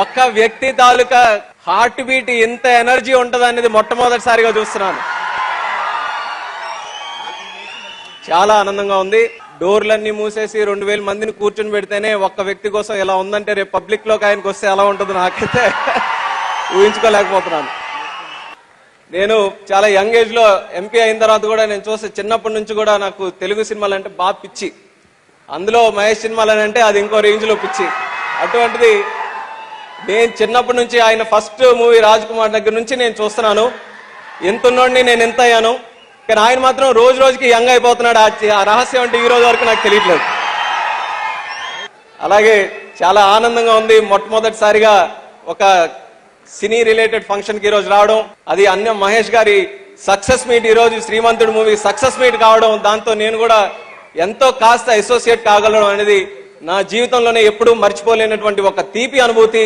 ఒక్క వ్యక్తి తాలూకా heart beat ఎంత ఎనర్జీ ఉంటుంది అనేది మొట్టమొదటిసారిగా చూస్తున్నాను. చాలా ఆనందంగా ఉంది. డోర్లన్నీ మూసేసి 2000 మందిని కూర్చొని పెడితేనే ఒక్క వ్యక్తి కోసం ఎలా ఉందంటే రేపు పబ్లిక్ లోకి ఆయనకు వస్తే ఎలా ఉంటుందో నాకైతే ఊహించుకోలేకపోతున్నాను. నేను చాలా యంగ్ ఏజ్ లో ఎంపీ అయిన తర్వాత కూడా నేను చూస్తే చిన్నప్పటి నుంచి కూడా నాకు తెలుగు సినిమాలు అంటే బాగా పిచ్చి. అందులో మహేష్ సినిమాలు అంటే అది ఇంకో రేంజ్ లో పిచ్చి. అటువంటిది నేను చిన్నప్పటి నుంచి ఆయన ఫస్ట్ మూవీ రాజ్ కుమార్ దగ్గర నుంచి నేను చూస్తున్నాను. ఎంత ఉన్నోడిని నేను ఎంత అయ్యాను, కానీ ఆయన మాత్రం రోజు రోజుకి యంగ్ అయిపోతున్నాడు. ఆ రహస్యం అంటే ఈ రోజు వరకు నాకు తెలియట్లేదు. అలాగే చాలా ఆనందంగా ఉంది. మొట్టమొదటిసారిగా ఒక సినీ రిలేటెడ్ ఫంక్షన్ కి ఈ రోజు రావడం, అది అన్నం మహేష్ గారి సక్సెస్ మీట్, ఈ రోజు శ్రీమంతుడు మూవీ సక్సెస్ మీట్ కావడం, దాంతో నేను కూడా ఎంతో కాస్త అసోసియేట్ కాగలడం అనేది నా జీవితంలోనే ఎప్పుడూ మర్చిపోలేనటువంటి ఒక తీపి అనుభూతి.